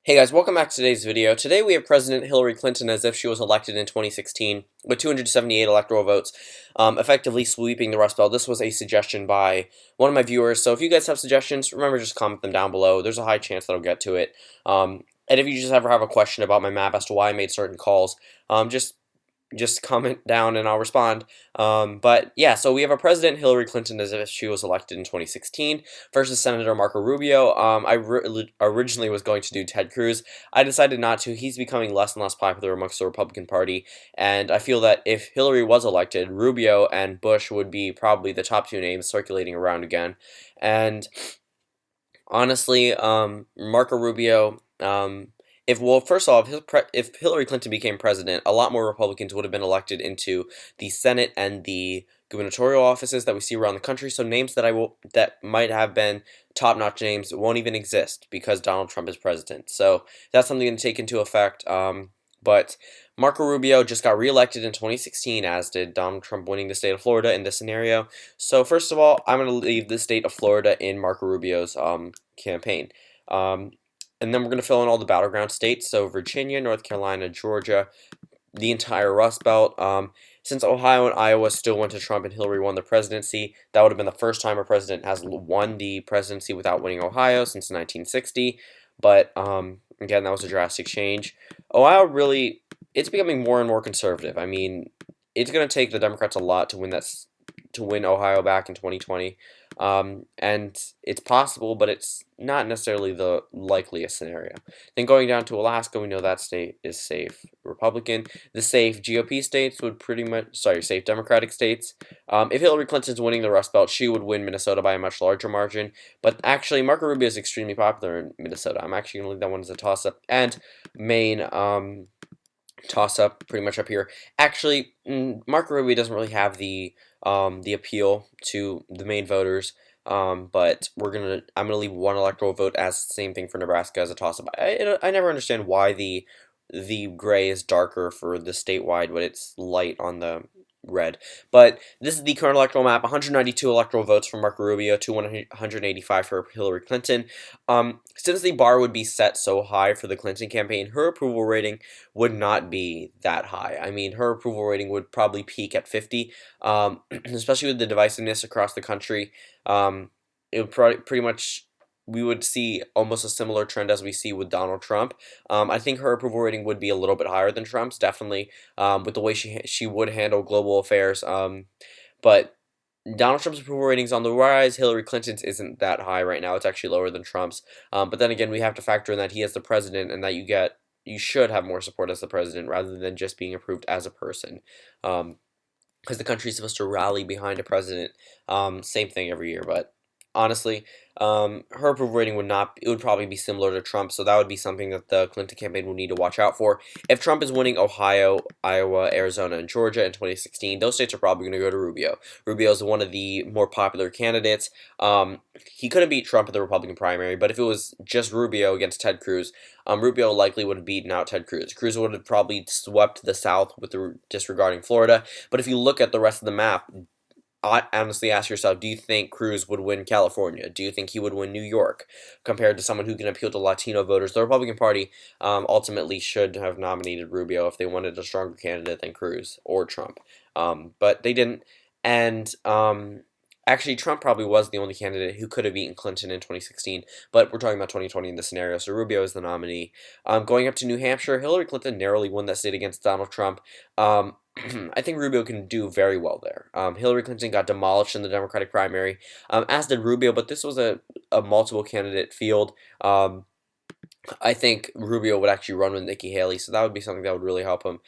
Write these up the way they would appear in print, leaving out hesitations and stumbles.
Hey guys, welcome back to today's video. Today we have President Hillary Clinton as if she was elected in 2016 with 278 electoral votes, effectively sweeping the Rust Belt. This was a suggestion by one of my viewers, so if you guys have suggestions, remember just comment them down below. There's a high chance that I'll get to it. And if you just ever have a question about my map as to why I made certain calls, just comment down and I'll respond. But yeah, so we have a President Hillary Clinton as if she was elected in 2016 versus Senator Marco Rubio. Originally was going to do Ted Cruz. I decided not to. He's becoming less and less popular amongst the Republican Party, and I feel that if Hillary was elected, Rubio and Bush would be probably the top two names circulating around again. And honestly, Marco Rubio, first of all, if Hillary Clinton became president, a lot more Republicans would have been elected into the Senate and the gubernatorial offices that we see around the country. So names that might have been top-notch names won't even exist because Donald Trump is president. So that's something to take into effect. But Marco Rubio just got reelected in 2016, as did Donald Trump winning the state of Florida in this scenario. So first of all, I'm going to leave the state of Florida in Marco Rubio's campaign. And then we're going to fill in all the battleground states, so Virginia, North Carolina, Georgia, the entire Rust Belt. Since Ohio and Iowa still went to Trump and Hillary won the presidency, that would have been the first time a president has won the presidency without winning Ohio since 1960. But again, that was a drastic change. Ohio really, it's becoming more and more conservative. I mean, it's going to take the Democrats a lot to win Ohio back in 2020. And it's possible, but it's not necessarily the likeliest scenario. Then going down to Alaska, we know that state is safe Republican. The safe GOP states would safe Democratic states. If Hillary Clinton's winning the Rust Belt, she would win Minnesota by a much larger margin. But actually, Marco Rubio is extremely popular in Minnesota. I'm actually going to leave that one as a toss-up. And Maine, toss-up pretty much up here. Actually, Marco Rubio doesn't really have the appeal to the main voters. But I'm gonna leave one electoral vote as the same thing for Nebraska as a toss-up. I never understand why the gray is darker for the statewide, but it's light on the red. But this is the current electoral map: 192 electoral votes for Marco Rubio to 185 for Hillary Clinton. Since the bar would be set so high for the Clinton campaign, her approval rating would not be that high. I mean, her approval rating would probably peak at 50, especially with the divisiveness across the country. It would pretty much, we would see almost a similar trend as we see with Donald Trump. I think her approval rating would be a little bit higher than Trump's, definitely, with the way she would handle global affairs. But Donald Trump's approval rating's on the rise. Hillary Clinton's isn't that high right now. It's actually lower than Trump's. But then again, we have to factor in that he is the president and that you should have more support as the president rather than just being approved as a person. Because the country is supposed to rally behind a president. Same thing every year, but honestly, her approval rating would probably be similar to Trump, so that would be something that the Clinton campaign will need to watch out for. If Trump is winning Ohio, Iowa, Arizona, and Georgia in 2016, those states are probably going to go to Rubio. Rubio is one of the more popular candidates. He couldn't beat Trump in the Republican primary, but if it was just Rubio against Ted Cruz, Rubio likely would have beaten out Ted Cruz. Cruz would have probably swept the South disregarding Florida, but if you look at the rest of the map, honestly ask yourself, do you think Cruz would win California? Do you think he would win New York compared to someone who can appeal to Latino voters? The Republican Party ultimately should have nominated Rubio if they wanted a stronger candidate than Cruz or Trump. But they didn't. And actually, Trump probably was the only candidate who could have beaten Clinton in 2016, but we're talking about 2020 in this scenario, so Rubio is the nominee. Going up to New Hampshire, Hillary Clinton narrowly won that state against Donald Trump. I think Rubio can do very well there. Hillary Clinton got demolished in the Democratic primary, as did Rubio, but this was a multiple candidate field. I think Rubio would actually run with Nikki Haley, so that would be something that would really help him.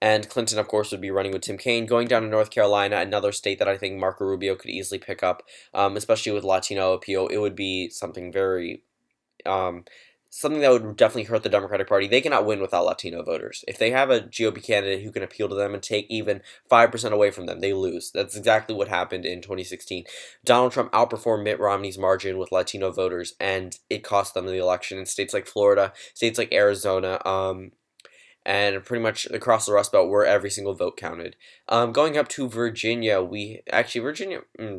And Clinton, of course, would be running with Tim Kaine. Going down to North Carolina, another state that I think Marco Rubio could easily pick up, especially with Latino appeal. It would be something very... something that would definitely hurt the Democratic Party. They cannot win without Latino voters. If they have a GOP candidate who can appeal to them and take even 5% away from them, they lose. That's exactly what happened in 2016. Donald Trump outperformed Mitt Romney's margin with Latino voters, and it cost them the election in states like Florida, states like Arizona, and pretty much across the Rust Belt where every single vote counted. Going up to Virginia,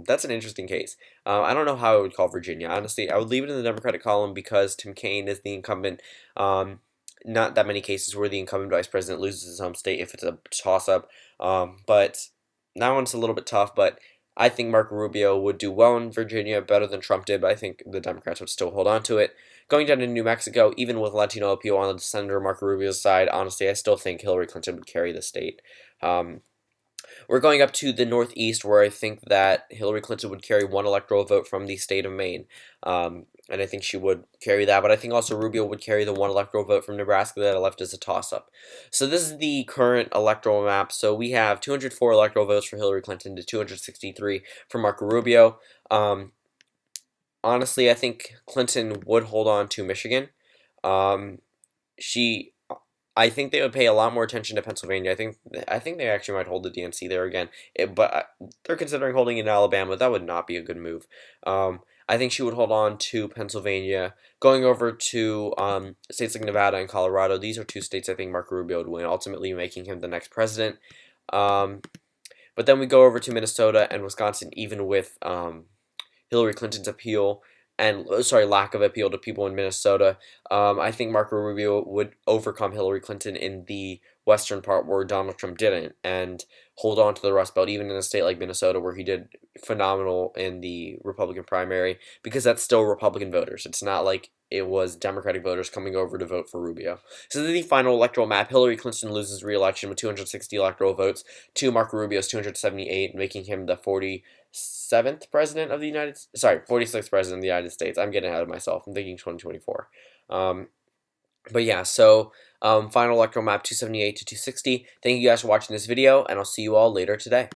that's an interesting case. I don't know how I would call Virginia. Honestly, I would leave it in the Democratic column because Tim Kaine is the incumbent. Not that many cases where the incumbent vice president loses his home state if it's a toss-up. But that one's a little bit tough, but I think Marco Rubio would do well in Virginia, better than Trump did, but I think the Democrats would still hold on to it. Going down to New Mexico, even with Latino appeal on the Senator Marco Rubio's side, honestly, I still think Hillary Clinton would carry the state. Um, we're going up to the Northeast, where I think that Hillary Clinton would carry one electoral vote from the state of Maine. And I think she would carry that, but I think also Rubio would carry the one electoral vote from Nebraska that I left as a toss-up. So this is the current electoral map. So we have 204 electoral votes for Hillary Clinton to 263 for Marco Rubio. Honestly, I think Clinton would hold on to Michigan. Um, she I think they would pay a lot more attention to Pennsylvania. I think they actually might hold the DNC there again. But they're considering holding it in Alabama. That would not be a good move. I think she would hold on to Pennsylvania. Going over to states like Nevada and Colorado, these are two states I think Marco Rubio would win, ultimately making him the next president. Um, but then we go over to Minnesota and Wisconsin, even with Hillary Clinton's appeal and lack of appeal to people in Minnesota. I think Marco Rubio would overcome Hillary Clinton in the western part where Donald Trump didn't, and hold on to the Rust Belt, even in a state like Minnesota where he did phenomenal in the Republican primary, because that's still Republican voters. It's not like it was Democratic voters coming over to vote for Rubio. So the final electoral map, Hillary Clinton loses re-election with 260 electoral votes to Marco Rubio's 278, making him the 47th president of the 46th president of the United States. I'm getting ahead of myself. I'm thinking 2024. But yeah, so final electoral map 278 to 260. Thank you guys for watching this video, and I'll see you all later today.